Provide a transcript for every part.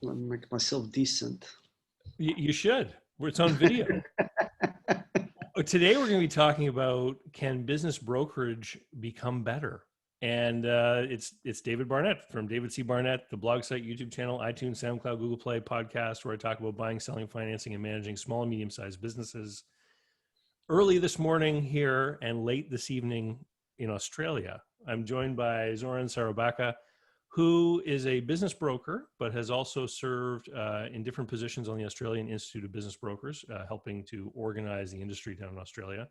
Let me make myself decent. You should. It's on video. Today we're going to be talking about, can business brokerage become better? And it's David Barnett from David C. Barnett, the blog site, YouTube channel, iTunes, SoundCloud, Google Play, podcast, where I talk about buying, selling, financing, and managing small and medium-sized businesses. Early this morning here and late this evening in Australia, I'm joined by Zoran Sarabaca, who is a business broker, but has also served in different positions on the Australian Institute of Business Brokers, helping to organize the industry down in Australia.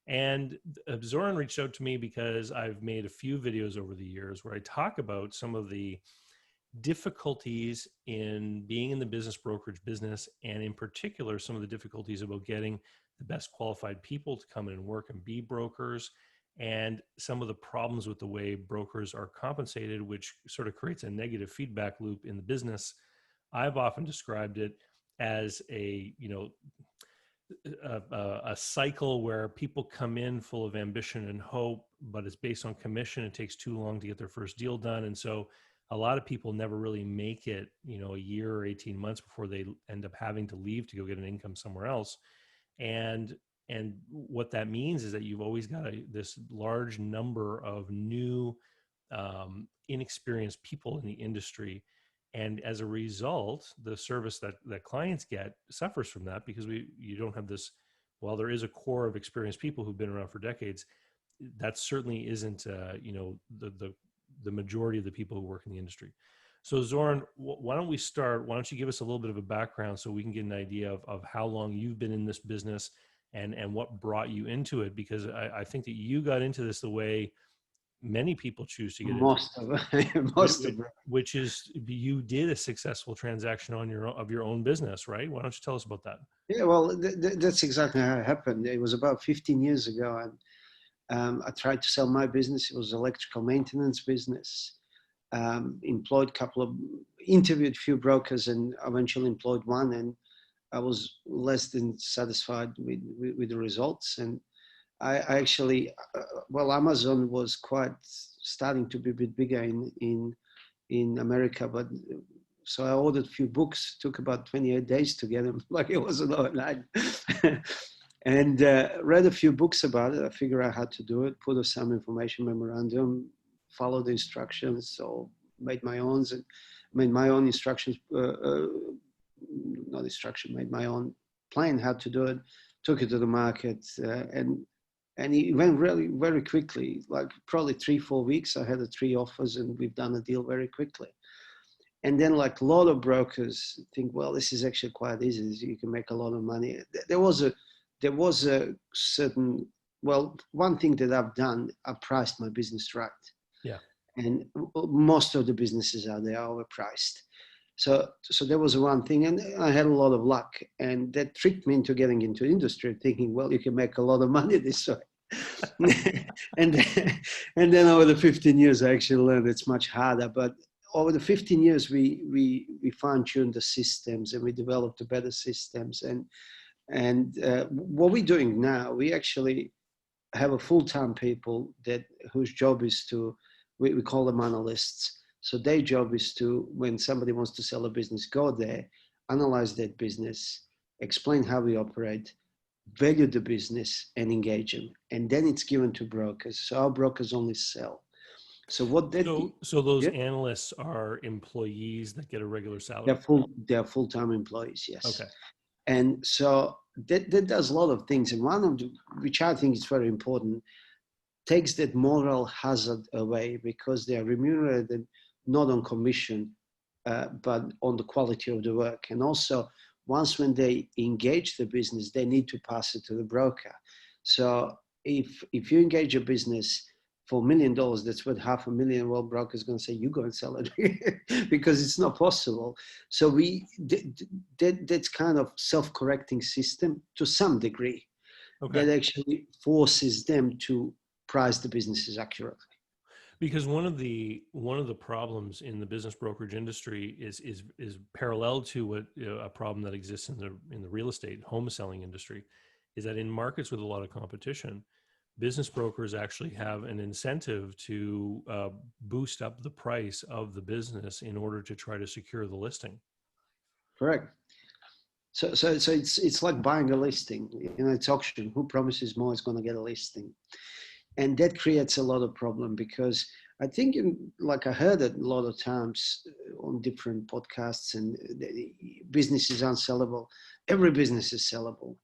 And Zoran reached out to me because I've made a few videos over the years where I talk about some of the difficulties in being in the business brokerage business, and in particular, some of the difficulties about getting the best qualified people to come in and work and be brokers, and some of the problems with the way brokers are compensated, which sort of creates a negative feedback loop in the business. I've often described it as a cycle where people come in full of ambition and hope, but it's based on commission. It takes too long to get their first deal done. And so a lot of people never really make it, a year or 18 months before they end up having to leave to go get an income somewhere else. And what that means is that you've always got this large number of new, inexperienced people in the industry. And as a result, the service that clients get suffers from that, because you don't have this, while there is a core of experienced people who've been around for decades, that certainly isn't, the majority of the people who work in the industry. So Zoran, why don't we start? Why don't you give us a little bit of a background so we can get an idea of how long you've been in this business and what brought you into it? Because I think that you got into this the way many people choose to get into Most of most of it, which is you did a successful transaction on your own business, right? Why don't you tell us about that? Yeah, well, that's exactly how it happened. It was about 15 years ago, and I tried to sell my business. It was electrical maintenance business. Employed a couple of, interviewed a few brokers, and eventually employed one. And I was less than satisfied with the results. And I actually, well, Amazon was quite starting to be a bit bigger in America, but so I ordered a few books. Took about 28 days to get them, like it was an overnight. And read a few books about it. I figured out how to do it. Put some information memorandum, follow the instructions. So made my own, and made my own instructions. Not instruction. Made my own plan how to do it. Took it to the market, and it went really very quickly. Like probably 3-4 weeks, I had 3 offers, and we've done a deal very quickly. And then, like a lot of brokers think, well, this is actually quite easy. You can make a lot of money. There was a certain, well, one thing that I've done, I priced my business right. Yeah. And most of the businesses out there are overpriced. So there was one thing, and I had a lot of luck, and that tricked me into getting into industry, thinking, well, you can make a lot of money this way. and then over the 15 years, I actually learned it's much harder. But over the 15 years, we fine-tuned the systems, and we developed better systems. And what we're doing now, we actually have a full-time people whose job is to, we call them analysts. So their job is to, when somebody wants to sell a business, go there, analyze that business, explain how we operate, value the business, and engage them. And then it's given to brokers. So our brokers only sell. So what that, So those yeah, analysts are employees that get a regular salary. they're full-time employees, yes. Okay. And so that does a lot of things. And one of the, which I think is very important, takes that moral hazard away, because they are remunerated not on commission, but on the quality of the work. And also, once when they engage the business, they need to pass it to the broker. So if you engage a business for $1 million, that's worth $500,000, well, broker is going to say, you go and sell it because it's not possible. So that's kind of self-correcting system to some degree, Okay. that actually forces them to price the businesses accurately. Because one of the problems in the business brokerage industry is parallel to what a problem that exists in the real estate home selling industry, is that in markets with a lot of competition, business brokers actually have an incentive to boost up the price of the business in order to try to secure the listing. Correct. So it's like buying a listing. It's auction. Who promises more is going to get a listing, and that creates a lot of problem because I think, like I heard it a lot of times on different podcasts, and business is unsellable. Every business is sellable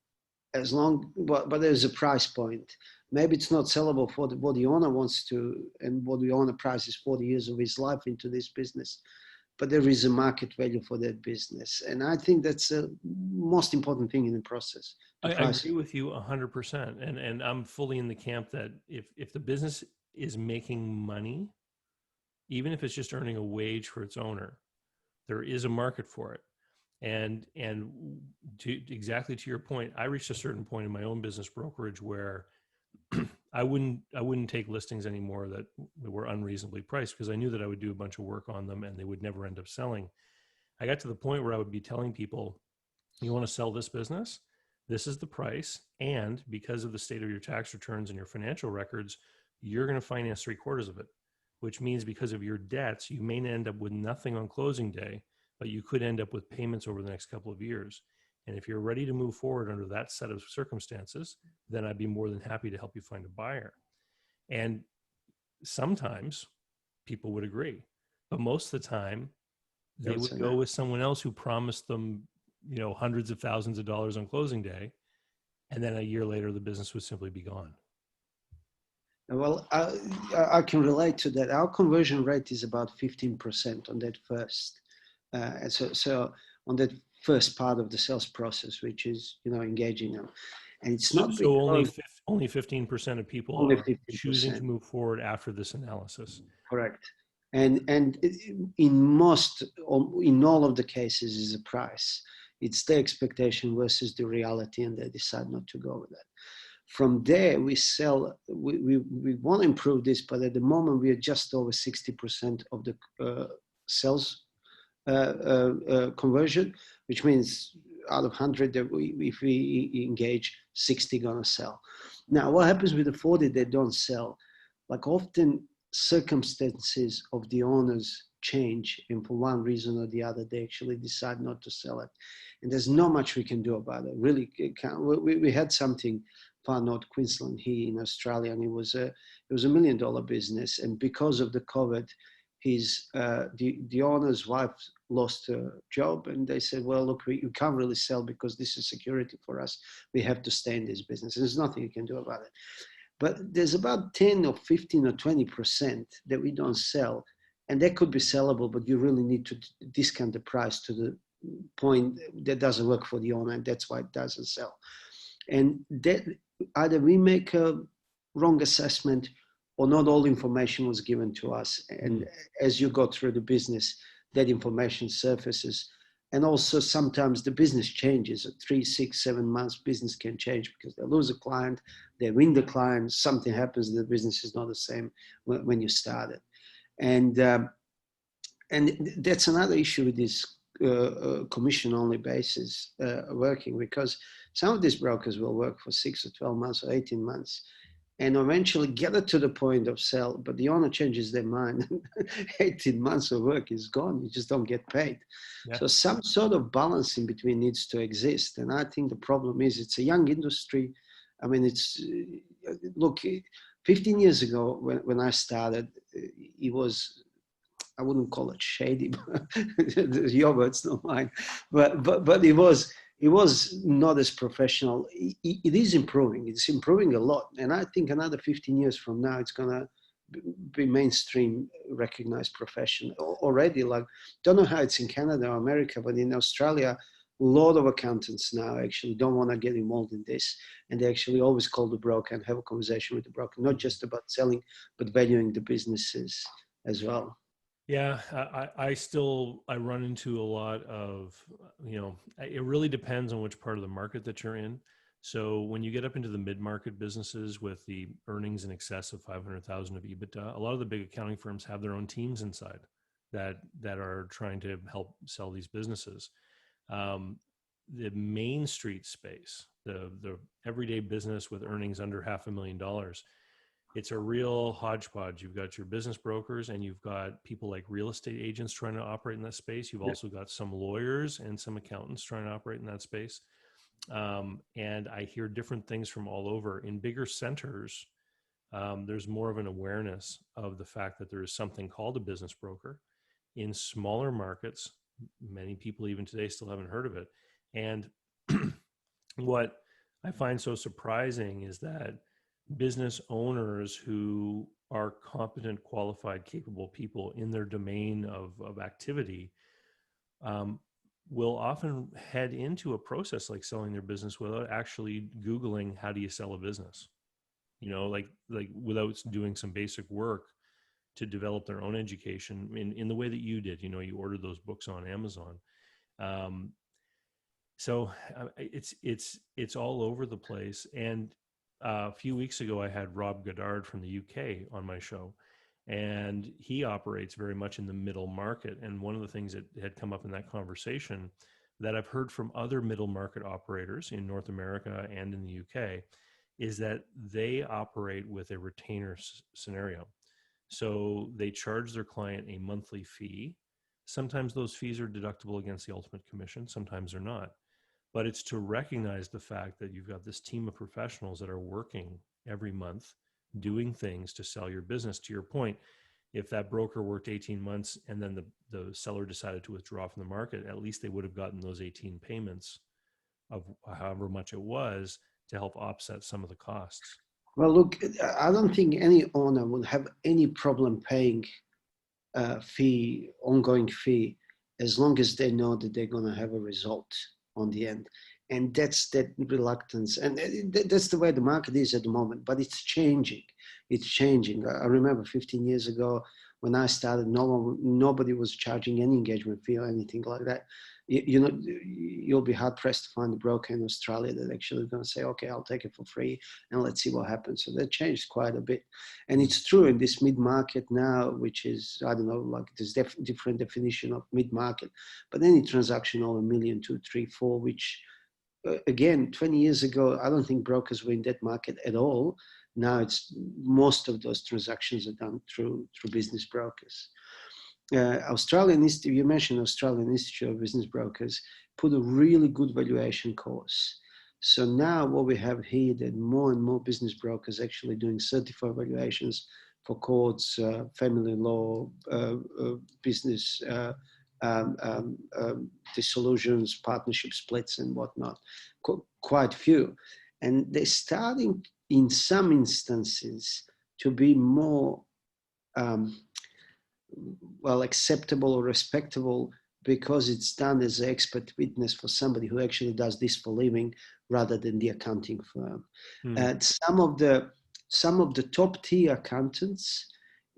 as long, but there's a price point. Maybe it's not sellable for what the owner wants to, and what the owner prices 40 years of his life into this business, but there is a market value for that business. And I think that's the most important thing in the process. The I price. agree with you 100%. And I'm fully in the camp that if the business is making money, even if it's just earning a wage for its owner, there is a market for it. And to exactly to your point, I reached a certain point in my own business brokerage where I wouldn't take listings anymore that were unreasonably priced, because I knew that I would do a bunch of work on them and they would never end up selling. I got to the point where I would be telling people, you want to sell this business? This is the price. And because of the state of your tax returns and your financial records, you're going to finance 3/4 of it, which means because of your debts, you may end up with nothing on closing day, but you could end up with payments over the next couple of years. And if you're ready to move forward under that set of circumstances, then I'd be more than happy to help you find a buyer. And sometimes people would agree, but most of the time they would go with someone else who promised them, hundreds of thousands of dollars on closing day. And then a year later, the business would simply be gone. Well, I can relate to that. Our conversion rate is about 15% on that first. So on that first part of the sales process, which is, engaging them. And it's not so because only 15% of people only are 15%. choosing to move forward after this analysis. Correct. And in all of the cases is a price. It's the expectation versus the reality, and they decide not to go with that. From there, we sell. We want to improve this, but at the moment we are just over 60% of the sales conversion, which means out of 100 that if we engage, 60 gonna sell. Now, what happens with the 40 that don't sell? Like, often circumstances of the owners change, and for one reason or the other, they actually decide not to sell it. And there's not much we can do about it. Really, we had something far north Queensland here in Australia, and it was a $1 million business. And because of the COVID, the owner's wife lost her job, and they said, well, look, we can't really sell because this is security for us. We have to stay in this business. There's nothing you can do about it. But there's about 10 or 15 or 20% that we don't sell, and that could be sellable, but you really need to discount the price to the point that doesn't work for the owner, and that's why it doesn't sell. And that either we make a wrong assessment, or not all information was given to us. And as you go through the business, that information surfaces. And also sometimes the business changes. 3, 6, 7 months, business can change because they lose a client, they win the client, something happens, the business is not the same when you started. And that's another issue with this commission-only basis working, because some of these brokers will work for 6 or 12 months or 18 months and eventually get it to the point of sell, but the owner changes their mind. 18 months of work is gone. You just don't get paid. Yeah. So some sort of balance in between needs to exist. And I think the problem is it's a young industry. I mean, look, 15 years ago when I started, it was, I wouldn't call it shady, but your words, not mine. But it was not as professional. It is improving. It's improving a lot. And I think another 15 years from now, it's going to be mainstream recognized profession already. Like, don't know how it's in Canada or America, but in Australia, a lot of accountants now actually don't want to get involved in this. And they actually always call the broker and have a conversation with the broker, not just about selling, but valuing the businesses as well. Yeah, I run into a lot of, it really depends on which part of the market that you're in. So when you get up into the mid-market businesses with the earnings in excess of 500,000 of EBITDA, a lot of the big accounting firms have their own teams inside that are trying to help sell these businesses. The Main Street space, the everyday business with earnings under $500,000, it's a real hodgepodge. You've got your business brokers and you've got people like real estate agents trying to operate in that space. You've also got some lawyers and some accountants trying to operate in that space. And I hear different things from all over. In bigger centers, there's more of an awareness of the fact that there is something called a business broker. In smaller markets, many people even today still haven't heard of it. And what I find so surprising is that business owners who are competent, qualified, capable people in their domain of activity will often head into a process like selling their business without actually Googling, how do you sell a business? Like without doing some basic work to develop their own education in the way that you did. You ordered those books on Amazon. So it's all over the place. And a few weeks ago, I had Rob Goddard from the UK on my show, and he operates very much in the middle market. And one of the things that had come up in that conversation that I've heard from other middle market operators in North America and in the UK is that they operate with a retainer scenario. So they charge their client a monthly fee. Sometimes those fees are deductible against the ultimate commission. Sometimes they're not. But it's to recognize the fact that you've got this team of professionals that are working every month, doing things to sell your business. To your point, if that broker worked 18 months and then the seller decided to withdraw from the market, at least they would have gotten those 18 payments of however much it was to help offset some of the costs. Well, look, I don't think any owner will have any problem paying ongoing fee, as long as they know that they're going to have a result on the end. And that's that reluctance. And that's the way the market is at the moment, but it's changing. It's changing. I remember 15 years ago when I started, nobody was charging any engagement fee or anything like that. You'll be hard pressed to find a broker in Australia that actually is going to say, okay, I'll take it for free and let's see what happens. So that changed quite a bit. And it's true in this mid-market now, which is, I don't know, like there's different definition of mid-market, but any transaction over $1 million, 2, 3, 4, which again, 20 years ago, I don't think brokers were in that market at all. Now it's most of those transactions are done through business brokers. You mentioned Australian Institute of Business Brokers put a really good valuation course. So now what we have here, that more and more business brokers actually doing certified valuations for courts, family law, business dissolutions, partnership splits and whatnot, quite few. And they're starting in some instances to be more acceptable or respectable, because it's done as an expert witness for somebody who actually does this for a living rather than the accounting firm. Some of the top tier accountants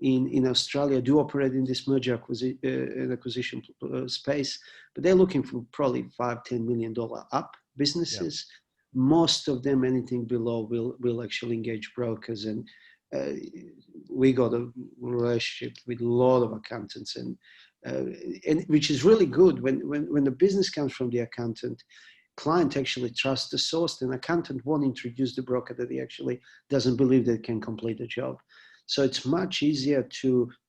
in Australia do operate in this merger acquisition space, but they're looking for probably $5-10 million up businesses. Yeah. Most of them, anything below, will actually engage brokers, and we got a relationship with a lot of accountants, and which is really good. When the business comes from the accountant, client actually trusts the source, and accountant won't introduce the broker that he actually doesn't believe they can complete the job. So it's much easier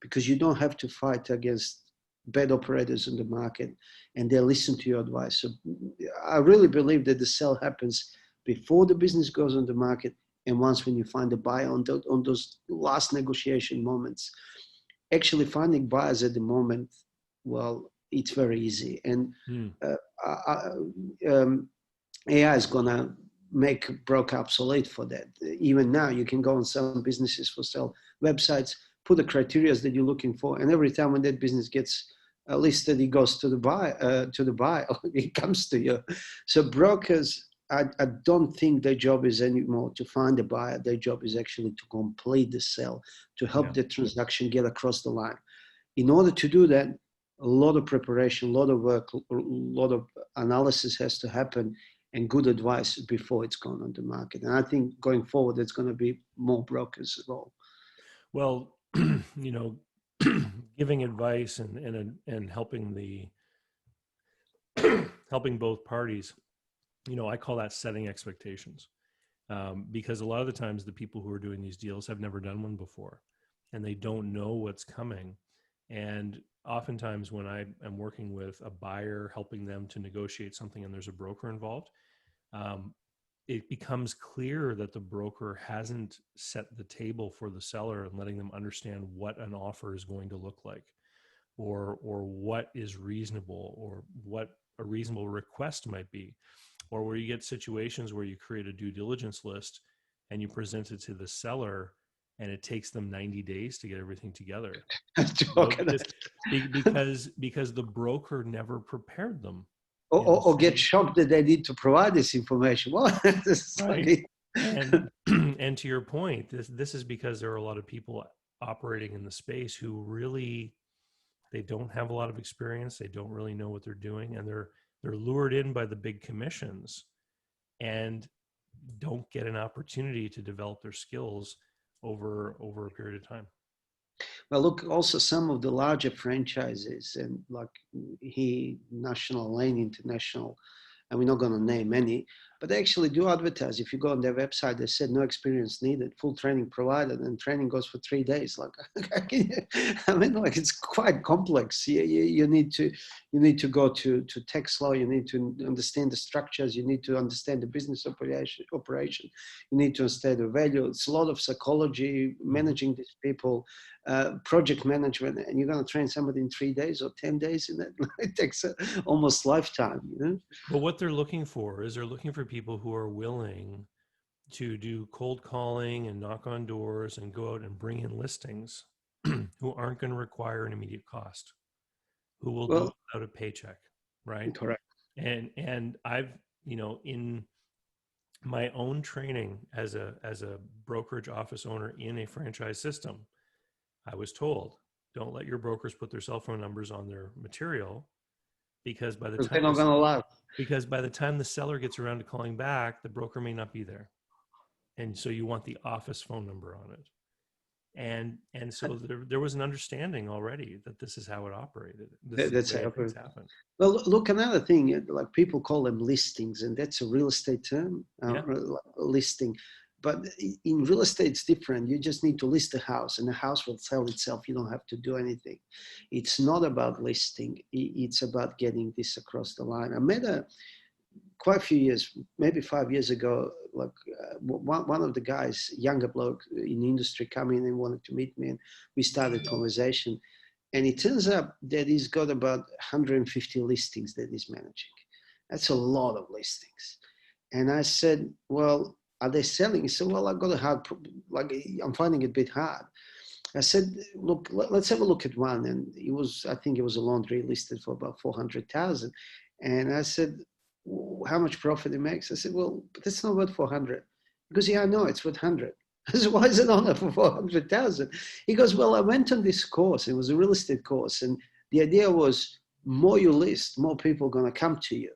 because you don't have to fight against bad operators in the market, and they listen to your advice. So I really believe that the sale happens before the business goes on the market, and once when you find a buyer on those last negotiation moments. Actually finding buyers at the moment, well, it's very easy. And AI is going to make broker obsolete for that. Even now, you can go on some businesses for sale websites, put the criteria that you're looking for, and every time when that business gets listed, it goes to the buyer, it comes to you. So brokers, I don't think their job is anymore to find a buyer. Their job is actually to complete the sale, to help the transaction get across the line. In order to do that, a lot of preparation, a lot of work, a lot of analysis has to happen, and good advice before it's gone on the market. And I think going forward, there's going to be more brokers as well. Well, giving advice and helping helping both parties, I call that setting expectations. because a lot of the times the people who are doing these deals have never done one before, and they don't know what's coming. And oftentimes when I am working with a buyer, helping them to negotiate something and there's a broker involved, it becomes clear that the broker hasn't set the table for the seller and letting them understand what an offer is going to look like, or what is reasonable, or what a reasonable request might be, or where you get situations where you create a due diligence list and you present it to the seller and it takes them 90 days to get everything together. Because the broker never prepared them. Or get shocked that they need to provide this information. Well, right. And to your point, this is because there are a lot of people operating in the space who really, they don't have a lot of experience. They don't really know what they're doing, and they're lured in by the big commissions and don't get an opportunity to develop their skills over a period of time. Well, look, also some of the larger franchises, and like National Lane International, and we're not going to name any, but they actually do advertise. If you go on their website, they said no experience needed, full training provided, and training goes for 3 days. Like, I mean, like, it's quite complex. You need to go to tax law. You need to understand the structures. You need to understand the business operation. You need to understand the value. It's a lot of psychology, managing these people, project management, and you're going to train somebody in 3 days or 10 days in that. It takes almost lifetime, you know. But what they're looking for is they're looking for people who are willing to do cold calling and knock on doors and go out and bring in listings who aren't going to require an immediate cost, who will do it without a paycheck, right? Correct. And I've, in my own training as a brokerage office owner in a franchise system, I was told, don't let your brokers put their cell phone numbers on their material, because by the time they're not going to allow. Because by the time the seller gets around to calling back, the broker may not be there. And so you want the office phone number on it. And so there was an understanding already that this is how it operated. That's how things happen. Well, look, another thing, like people call them listings, and that's a real estate term, listing. But in real estate, it's different. You just need to list a house and the house will sell itself. You don't have to do anything. It's not about listing. It's about getting this across the line. I met quite a few years, maybe 5 years ago, like one of the guys, younger bloke in the industry, come in and wanted to meet me, and we started conversation. And it turns out that he's got about 150 listings that he's managing. That's a lot of listings. And I said, well, are they selling? He said, well, I've got a hard, like, I'm finding it a bit hard. I said, look, let's have a look at one. And I think it was a laundry listed for about 400,000. And I said, how much profit it makes? I said, well, but that's not worth 400. He goes, yeah, I know, it's worth 100. I said, why is it on there for 400,000? He goes, well, I went on this course. It was a real estate course. And the idea was, more you list, more people are going to come to you.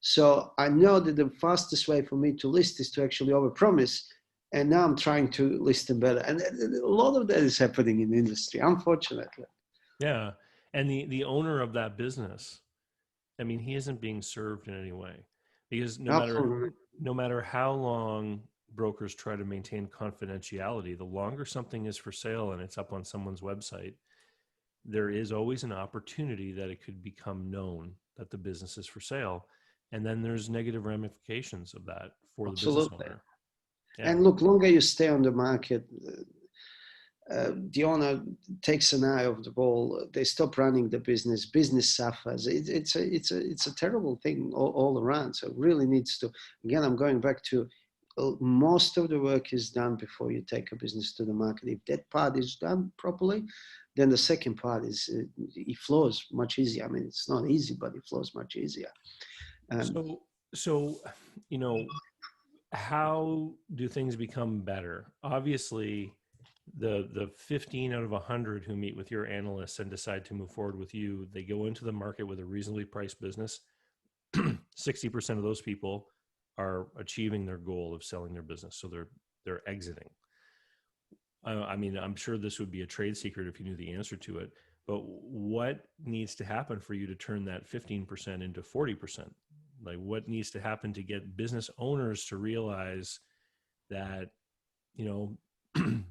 So I know that the fastest way for me to list is to actually overpromise. And now I'm trying to list them better. And a lot of that is happening in the industry, unfortunately. Yeah. And the owner of that business, I mean, he isn't being served in any way, because no matter how long brokers try to maintain confidentiality, the longer something is for sale and it's up on someone's website, there is always an opportunity that it could become known that the business is for sale. And then there's negative ramifications of that for the business owner. Yeah. And look, longer you stay on the market, the owner takes an eye off the ball. They stop running the business. Business suffers. It's a terrible thing all around. So it really needs to. Again, I'm going back to most of the work is done before you take a business to the market. If that part is done properly, then the second part it flows much easier. I mean, it's not easy, but it flows much easier. So, how do things become better? Obviously, the 15 out of 100 who meet with your analysts and decide to move forward with you, they go into the market with a reasonably priced business. 60% of those people are achieving their goal of selling their business, so they're exiting. I mean, I'm sure this would be a trade secret if you knew the answer to it, but what needs to happen for you to turn that 15% into 40%? Like, what needs to happen to get business owners to realize that, you know,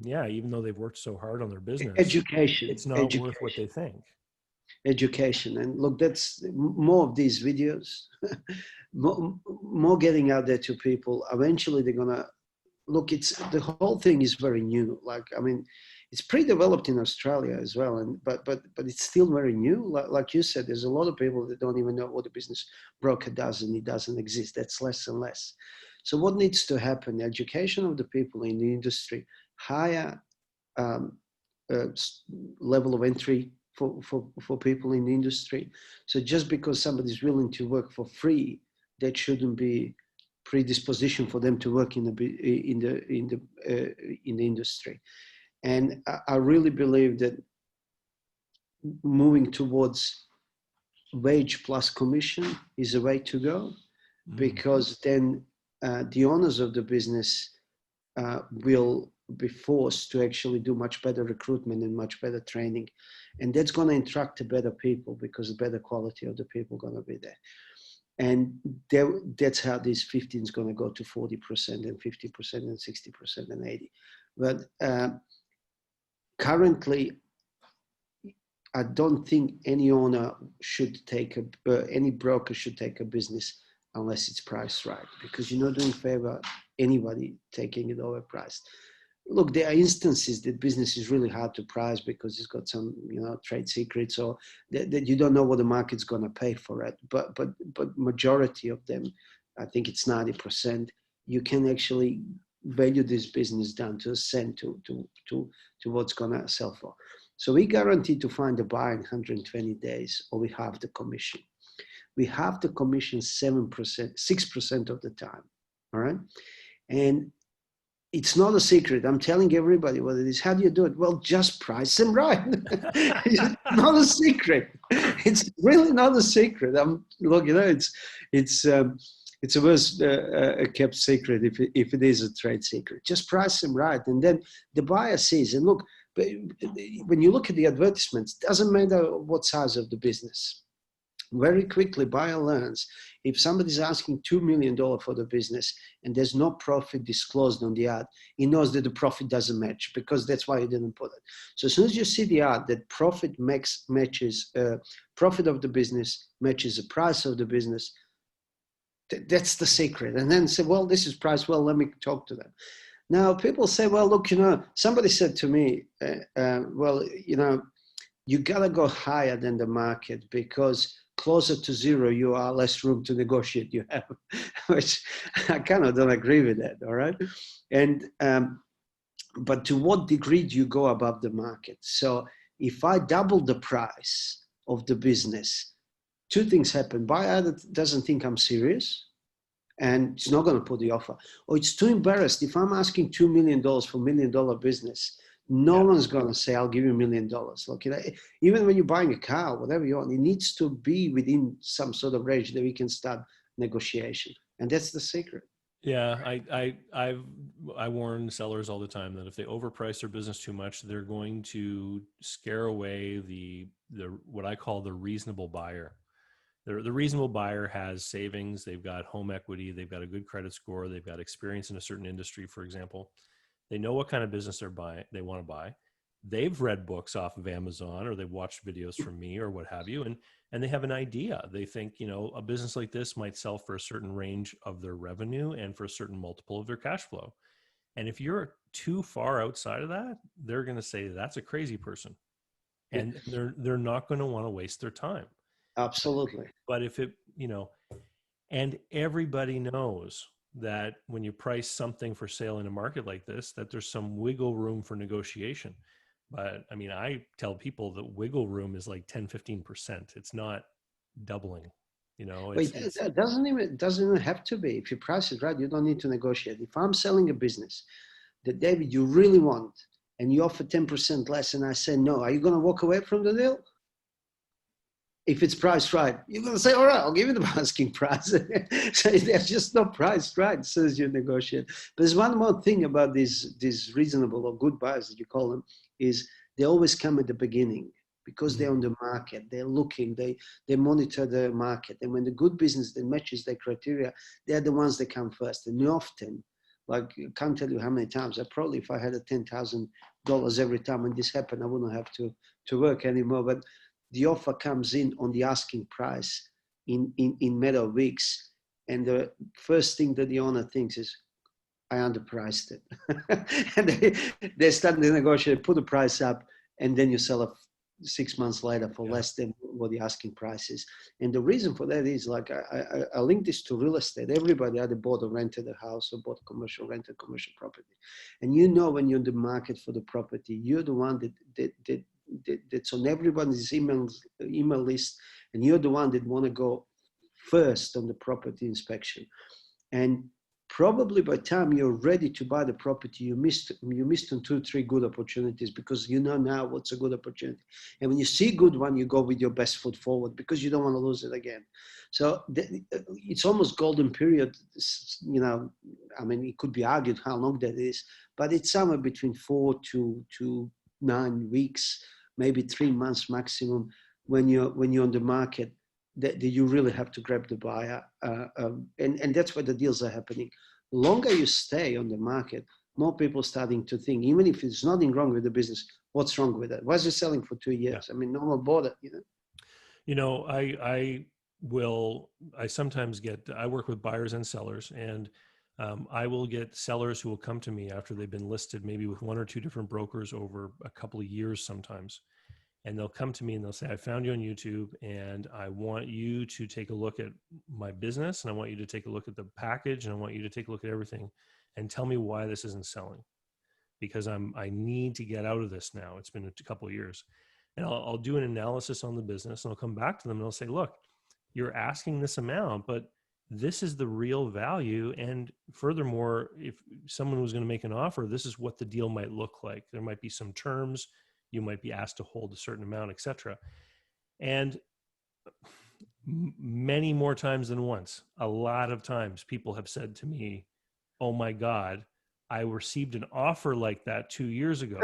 yeah, even though they've worked so hard on their business, Education, it's not worth what they think. education. And look, that's more of these videos, more getting out there to people. Eventually they're going to look, it's the whole thing is very new. Like, I mean, it's pre-developed in Australia as well, and but it's still very new. Like you said, there's a lot of people that don't even know what a business broker does, and it doesn't exist. That's less and less. So what needs to happen? Education of the people in the industry, higher um, level of entry for people in the industry. So just because somebody's willing to work for free, that shouldn't be predisposition for them to work in the industry. And I really believe that moving towards wage plus commission is a way to go, because then the owners of the business will be forced to actually do much better recruitment and much better training. And that's going to attract the better people, because the better quality of the people are going to be there. And that's how this 15 is going to go to 40% and 50% and 60% and 80%. But currently, I don't think any owner should take any broker should take a business unless it's priced right, because you're not doing favor anybody taking it overpriced. Look, there are instances that business is really hard to price because it's got some, trade secrets, or that you don't know what the market's going to pay for it. But majority of them, I think it's 90%, you can actually value this business down to a cent to what's going to sell for. So we guarantee to find a buyer in 120 days, or we have the commission. We have the commission 7%, 6% of the time. All right. And it's not a secret. I'm telling everybody what it is. How do you do it? Well, just price them right. It's not a secret. It's really not a secret. Look, it's a worst kept secret if it is a trade secret. Just price them right, and then the buyer sees. And look, when you look at the advertisements, it doesn't matter what size of the business. Very quickly, buyer learns if somebody's asking $2 million for the business and there's no profit disclosed on the ad, he knows that the profit doesn't match, because that's why he didn't put it. So as soon as you see the ad that profit matches profit of the business matches the price of the business, that's the secret. And then say, well, this is price. Well, let me talk to them. Now, people say, well, look, somebody said to me, well, you got to go higher than the market, because closer to zero, you are less room to negotiate you have, which I kind of don't agree with that, all right? And, but to what degree do you go above the market? So if I double the price of the business, two things happen. Buyer doesn't think I'm serious, and it's not going to put the offer. Or it's too embarrassed. If I'm asking $2 million for $1 million business, no one's going to say, I'll give you $1 million. Look, even when you're buying a car, whatever you want, it needs to be within some sort of range that we can start negotiation. And that's the secret. Yeah, I warn sellers all the time that if they overprice their business too much, they're going to scare away the what I call the reasonable buyer. The reasonable buyer has savings, they've got home equity, they've got a good credit score, they've got experience in a certain industry, for example. They know what kind of business they want to buy. They've read books off of Amazon, or they've watched videos from me, or what have you, and they have an idea. They think, a business like this might sell for a certain range of their revenue and for a certain multiple of their cash flow. And if you're too far outside of that, they're going to say that's a crazy person, and they're not going to want to waste their time. Absolutely. But if it, and everybody knows that when you price something for sale in a market like this, that there's some wiggle room for negotiation. But I mean, I tell people that wiggle room is like 10, 15%. It's not doubling, It doesn't even have to be. If you price it right, you don't need to negotiate. If I'm selling a business that, David, you really want, and you offer 10% less, and I say no, are you going to walk away from the deal? If it's priced right, you're going to say, all right, I'll give you the asking price. So there's just no price right as soon as you negotiate. But there's one more thing about these reasonable or good buyers that you call them, is they always come at the beginning, because they're on the market, they're looking, they monitor the market. And when the good business that matches their criteria, they're the ones that come first. And often Like, I can't tell you how many times. I probably, if I had a $10,000 every time when this happened, I wouldn't have to work anymore. But the offer comes in on the asking price in matter of weeks. And the first thing that the owner thinks is, I underpriced it. And they start to negotiate, put the price up, and then you sell it 6 months later for less than what the asking price is. And the reason for that is, like, I link this to real estate. Everybody either bought or rented a house or bought rented commercial property. And you know, when you're in the market for the property, you're the one that's on everybody's email list, and you're the one that want to go first on the property inspection. And probably by the time you're ready to buy the property, you missed on 2-3 good opportunities, because you know now what's a good opportunity. And when you see a good one, you go with your best foot forward, because you don't want to lose it again. So it's almost golden period. You know, I mean, it could be argued how long that is, but it's somewhere between 4 to 9 weeks, maybe 3 months maximum, when you're on the market, that you really have to grab the buyer. And that's where the deals are happening. The longer you stay on the market, more people starting to think, even if there's nothing wrong with the business, what's wrong with it? Why is it selling for 2 years? Yeah. I mean, no one bought it, you know? You know, I sometimes I work with buyers and sellers, and I will get sellers who will come to me after they've been listed, maybe with 1 or 2 different brokers over a couple of years sometimes. And they'll come to me and they'll say, I found you on YouTube, and I want you to take a look at my business, and I want you to take a look at the package, and I want you to take a look at everything, and tell me why this isn't selling, because I need to get out of this now. It's been a couple of years. And I'll do an analysis on the business, and I'll come back to them and I'll say, look, you're asking this amount, but this is the real value. And furthermore, if someone was going to make an offer, this is what the deal might look like. There might be some terms. You might be asked to hold a certain amount, et cetera. And many more times than once, a lot of times, people have said to me, oh my God, I received an offer like that 2 years ago.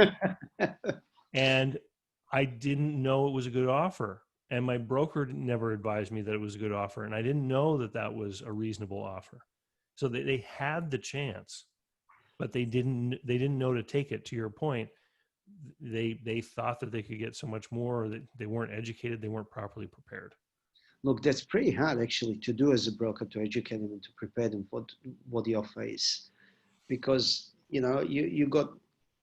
And I didn't know it was a good offer. And my broker never advised me that it was a good offer. And I didn't know that that was a reasonable offer. So they had the chance, but they didn't know to take it. To your point, they thought that they could get so much more, that they weren't educated, they weren't properly prepared. Look, that's pretty hard actually to do as a broker, to educate them and to prepare them for what the offer is, because you know you got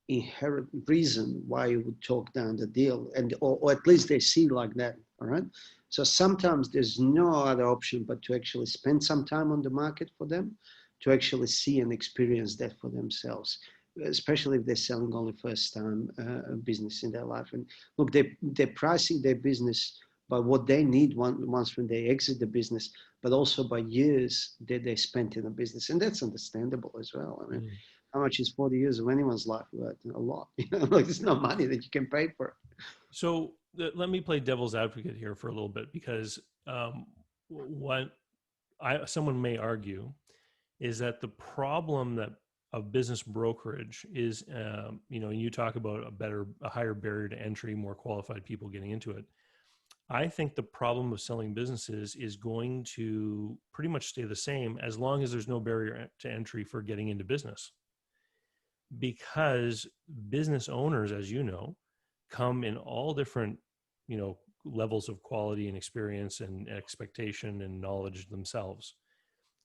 inherent reason why you would talk down the deal, and or at least they see like that. All right. So sometimes there's no other option but to actually spend some time on the market for them, to actually see and experience that for themselves, especially if they're selling only first time business in their life. And look, they're pricing their business by what they need once when they exit the business, but also by years that they spent in the business. And that's understandable as well. I mean, how much is 40 years of anyone's life worth? A lot. You know, like, there's no money that you can pay for. So let me play devil's advocate here for a little bit, because what someone may argue is that the problem of business brokerage is, you know, you talk about a higher barrier to entry, more qualified people getting into it. I think the problem of selling businesses is going to pretty much stay the same as long as there's no barrier to entry for getting into business. Because business owners, as you know, come in all different, you know, levels of quality and experience and expectation and knowledge themselves.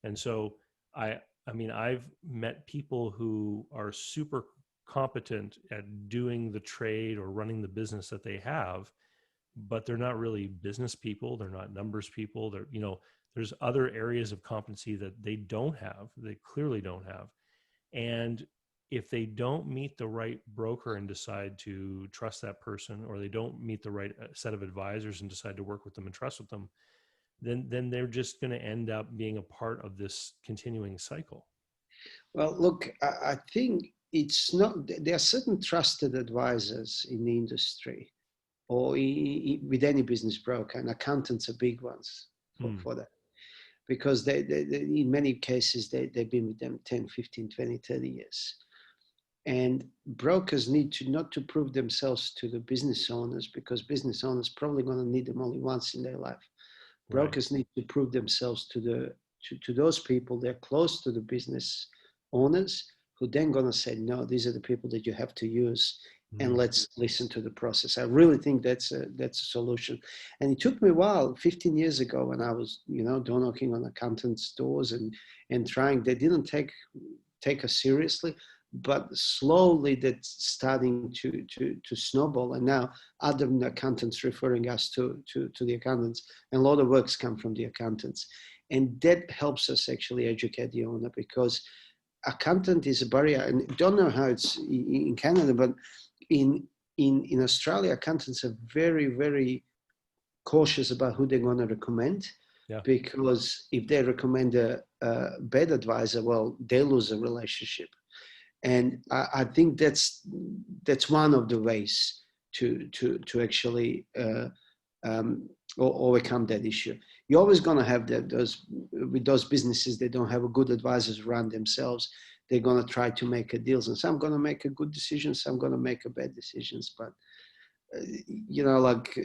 And so I mean, I've met people who are super competent at doing the trade or running the business that they have, but they're not really business people. They're not numbers people. They're, you know, there's other areas of competency that they don't have, they clearly don't have. And if they don't meet the right broker and decide to trust that person, or they don't meet the right set of advisors and decide to work with them and trust with them, then they're just going to end up being a part of this continuing cycle. Well, look, I think it's not, there are certain trusted advisors in the industry, or with any business broker, and accountants are big ones for that, because they in many cases, they've been with them 10, 15, 20, 30 years. And brokers need to not to prove themselves to the business owners, because business owners probably going to need them only once in their life. Brokers need to prove themselves to those people. They're close to the business owners who then going to say, no, these are the people that you have to use, and Mm. let's listen to the process. I really think that's a solution. And it took me a while, 15 years ago, when I was, door knocking on accountants' doors and trying. They didn't take us seriously, but slowly that's starting to snowball. And now other accountants referring us to the accountants, and a lot of works come from the accountants. And that helps us actually educate the owner, because accountant is a barrier. And I don't know how it's in Canada, but in Australia, accountants are very, very cautious about who they're going to recommend. Yeah. Because if they recommend a bad advisor, well, they lose a relationship. And I think that's one of the ways to actually overcome that issue. You're always going to have those businesses that don't have a good advisors run themselves. They're going to try to make a deals, and some going to make a good decision, some going to make a bad decisions. But like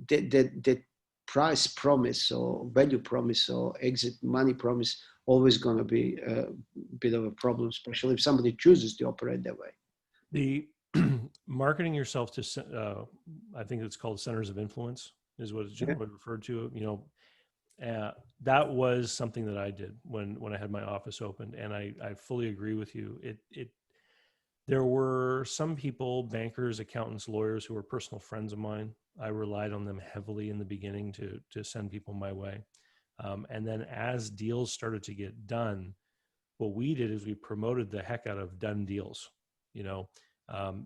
that price promise or value promise or exit money promise always going to be a bit of a problem, especially if somebody chooses to operate that way. The marketing yourself to, I think it's called centers of influence, is what it's generally referred to. That was something that I did when I had my office opened, and I fully agree with you. There were some people, bankers, accountants, lawyers, who were personal friends of mine. I relied on them heavily in the beginning to send people my way. And then as deals started to get done, what we did is we promoted the heck out of done deals,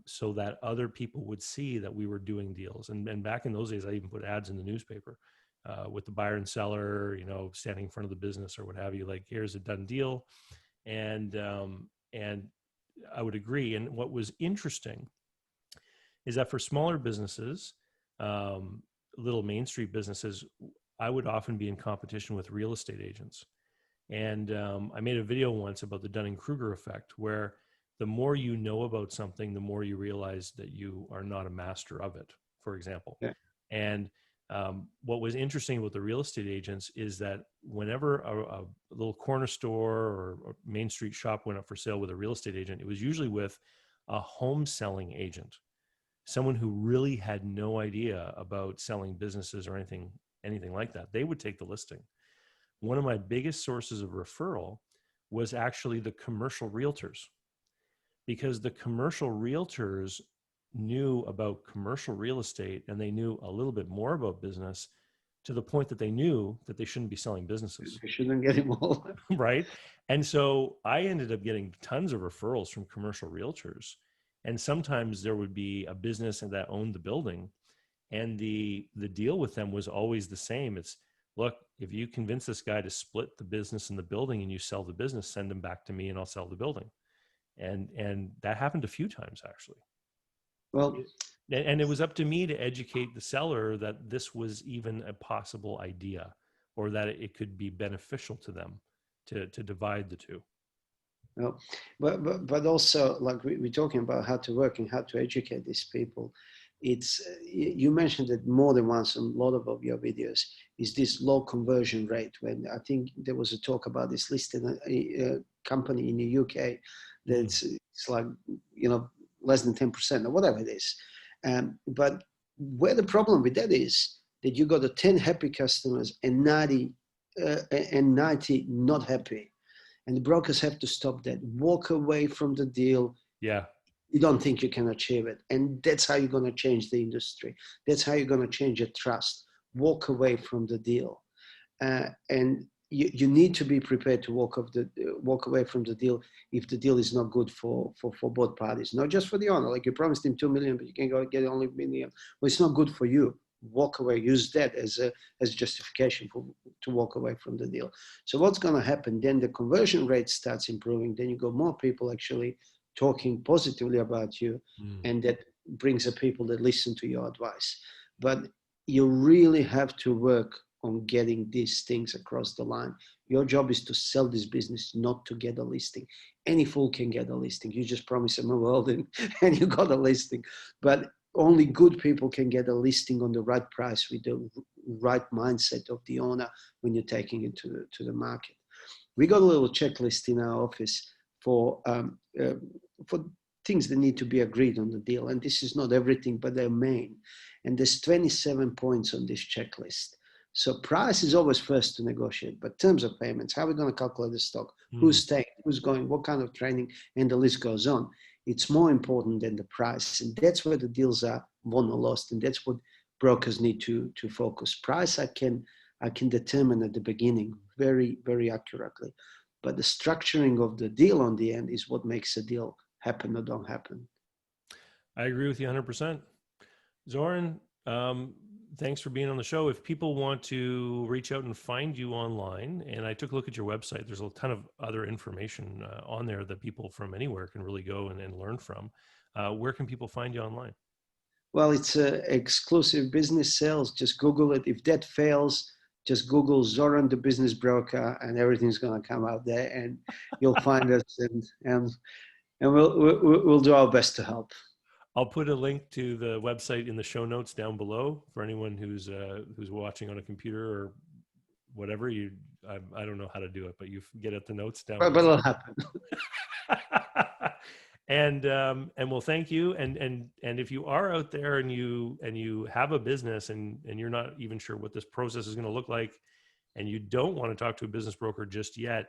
so that other people would see that we were doing deals. And back in those days, I even put ads in the newspaper with the buyer and seller, standing in front of the business or what have you, like, here's a done deal. And I would agree. And what was interesting is that for smaller businesses, little Main Street businesses, I would often be in competition with real estate agents. And I made a video once about the Dunning-Kruger effect, where the more you know about something, the more you realize that you are not a master of it, for example. Yeah. And what was interesting about the real estate agents is that whenever a little corner store or Main Street shop went up for sale with a real estate agent, it was usually with a home selling agent, someone who really had no idea about selling businesses or anything like that. They would take the listing. One of my biggest sources of referral was actually the commercial realtors, because the commercial realtors knew about commercial real estate and they knew a little bit more about business, to the point that they knew that they shouldn't be selling businesses. You shouldn't get involved. Right. And so I ended up getting tons of referrals from commercial realtors. And sometimes there would be a business that owned the building, and the deal with them was always the same. It's, look, if you convince this guy to split the business and the building and you sell the business, send him back to me and I'll sell the building. And that happened a few times, actually. Well, and it was up to me to educate the seller that this was even a possible idea, or that it could be beneficial to them to divide the two. well, but also, like we're talking about how to work and how to educate these people. It's you mentioned it more than once in a lot of your videos, is this low conversion rate. When I think there was a talk about this listed company in the UK that's it's like less than 10% or whatever it is. But where the problem with that is that you got 10 happy customers and 90 not happy, and the brokers have to stop that. Walk away from the deal. Yeah. You don't think you can achieve it. And that's how you're going to change the industry. That's how you're going to change your trust. Walk away from the deal. And you need to be prepared to walk away from the deal if the deal is not good for both parties, not just for the owner. Like, you promised him 2 million, but you can go get only 1 million. Well, it's not good for you. Walk away. Use that as justification to walk away from the deal. So what's going to happen then? The conversion rate starts improving. Then you got more people actually talking positively about you, and that brings the people that listen to your advice. But you really have to work on getting these things across the line. Your job is to sell this business, not to get a listing. Any fool can get a listing. You just promise them a world and you got a listing. But only good people can get a listing on the right price with the right mindset of the owner when you're taking it to the market. We got a little checklist in our office for things that need to be agreed on the deal. And this is not everything, but they're main. And there's 27 points on this checklist. So price is always first to negotiate, but terms of payments, how are we going to calculate the stock, who's staying, who's going, what kind of training, and the list goes on. It's more important than the price. And that's where the deals are won or lost. And that's what brokers need to focus. Price I can determine at the beginning very, very accurately. But the structuring of the deal on the end is what makes a deal happen or don't happen. I agree with you 100%. Zoran, thanks for being on the show. If people want to reach out and find you online, and I took a look at your website, there's a ton of other information on there that people from anywhere can really go and learn from. Where can people find you online? Well, it's exclusive business sales. Just Google it. If that fails, just Google Zoran the Business Broker, and everything's going to come out there, and you'll find us, and we'll do our best to help. I'll put a link to the website in the show notes down below for anyone who's watching on a computer or whatever. I don't know how to do it, but you get at the notes down But below. it'll happen. And we'll thank you. And if you are out there and you have a business and you're not even sure what this process is going to look like, and you don't want to talk to a business broker just yet,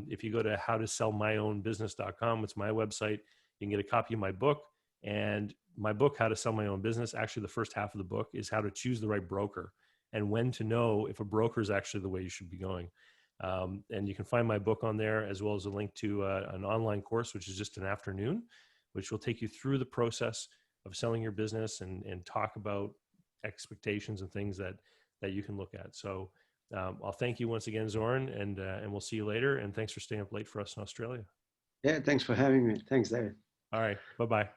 if you go to howtosellmyownbusiness.com, it's my website, you can get a copy of my book. And my book, How to Sell My Own Business, actually the first half of the book is how to choose the right broker and when to know if a broker is actually the way you should be going. And you can find my book on there, as well as a link to an online course, which is just an afternoon, which will take you through the process of selling your business and talk about expectations and things that you can look at. So I'll thank you once again, Zoran, and we'll see you later. And thanks for staying up late for us in Australia. Yeah, thanks for having me. Thanks, David. All right. Bye-bye.